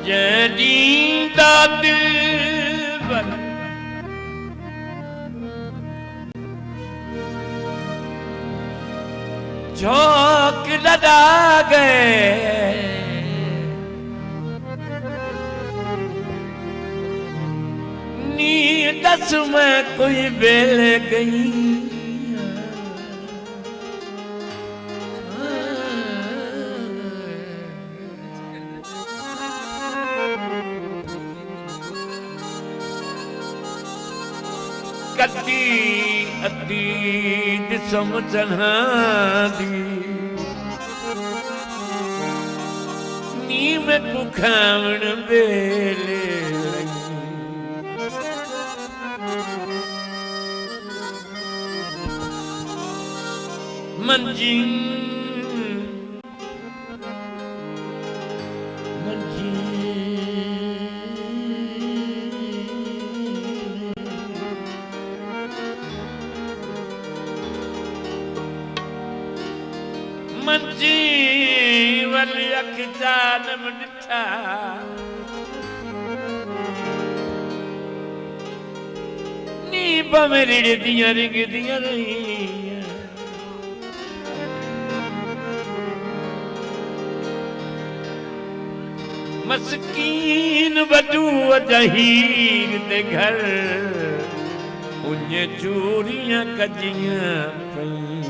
जदीदा दिल पर झोंक लगा गए नी दस में कोई बेल गई कदी अदी समझना दी नी में कुखावण बेले मंजी मंजी वाली अख जानम निठा नी बमेरी दियां रिंग दियां रही मस्कीन बटू जहीर दे घर उन चूरियां कजियां पई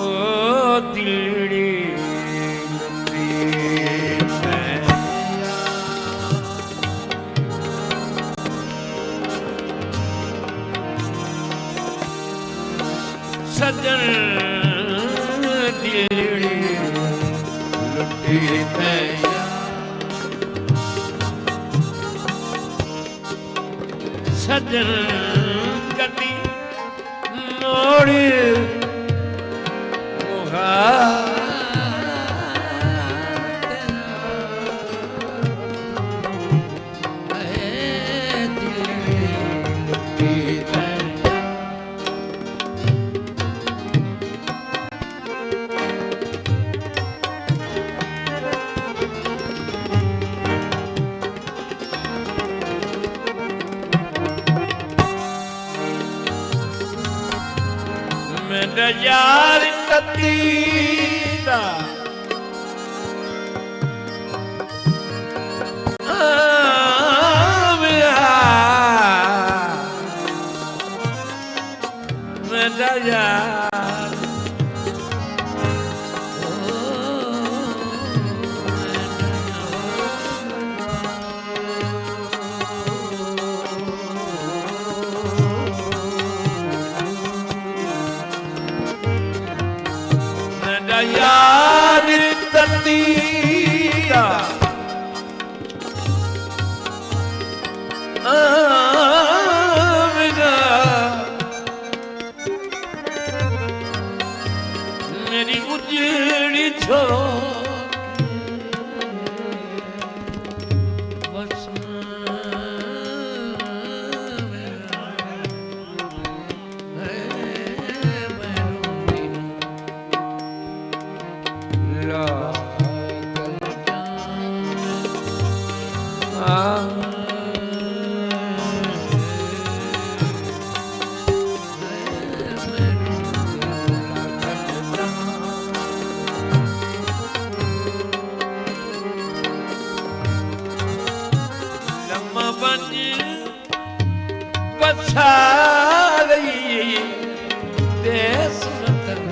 ओ दिलड़ी सजन दिलड़ी लुटी पैया सजन कदी मोड़ मेरा यार कतीदा मेरा यार यार ततीदा मेरी उजड़ी छोड़ बसा गई देश वतन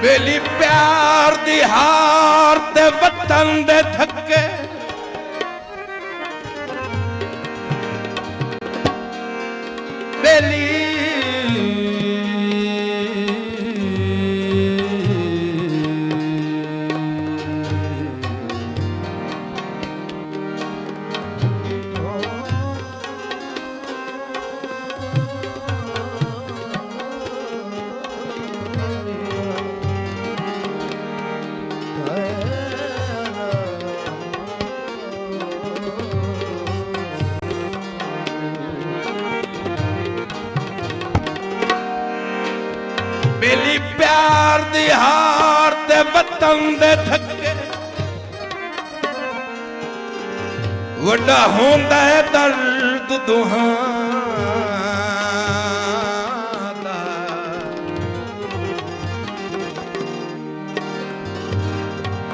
बेली प्यार दी हार ते वतन दे धक्के बेली बेली प्यार दी हार ते वतन दे धक्के वड्डा होंदा है दर्द दुहां दा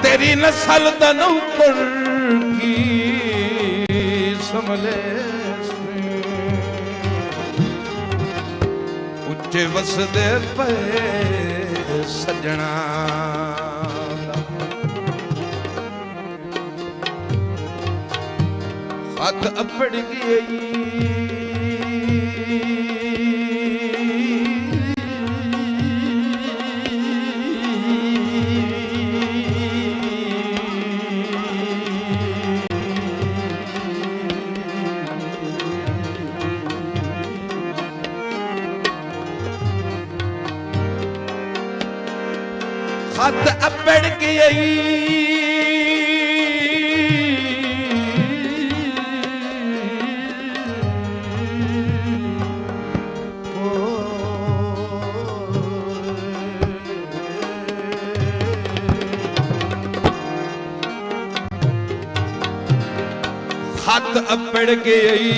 तेरी नस्ल दा नौकर की समले उच्चे वसदे पे सजना खत अपड़ गई खत अपड़ गई खत अपड़ गई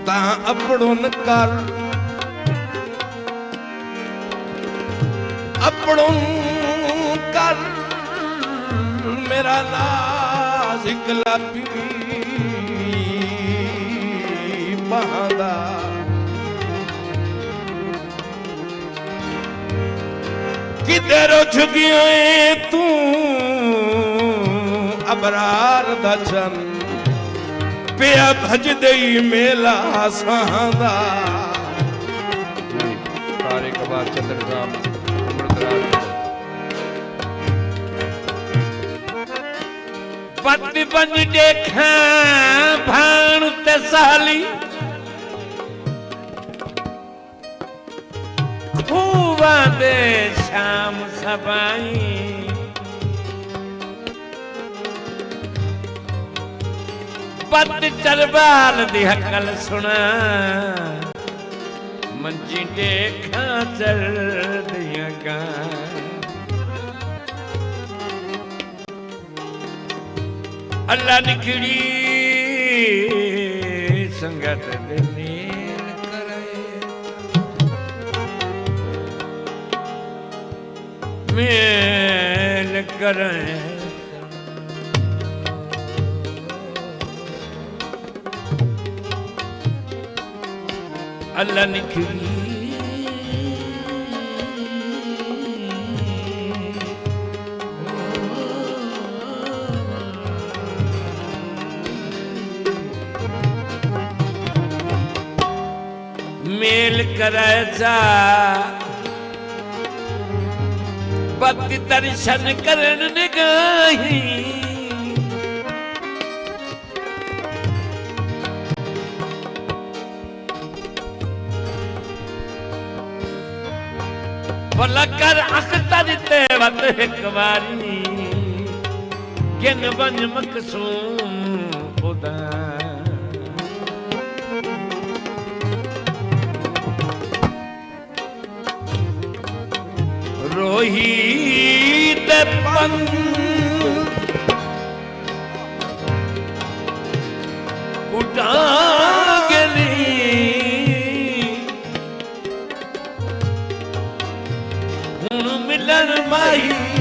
ता अपड़ों कर अपड़ों कर मेरा नाज़िक लबी बहादा किधर झुकिया तू अबरार दा चन पिया भज दई मेला सहादा तारे कबार चंद्रग्राम पति बन देखा भाण ते साली खूबा दे शाम सबाई पति चरबाल दी हकल सुना मंजी देखा चल दिया गा अल्लाह निकड़ी संगत दे नील करे मेल करे अल्लाह निकड़ी मेल करायचा भक्ति दर्शन करण निगाही भला कर अख्तर ते वत एक बारी किन बन मकसूम खुदा रोही ते पंग कुटा गली हुण मिलन माही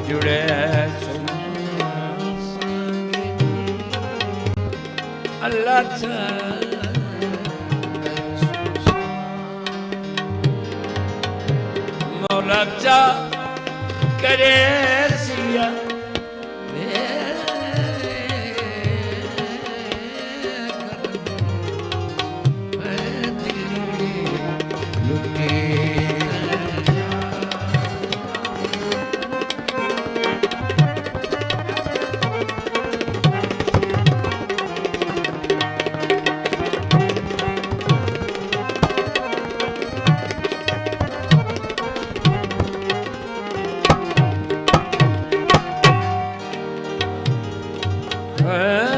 जुड़े अल्लाह मौला चा करे सिया है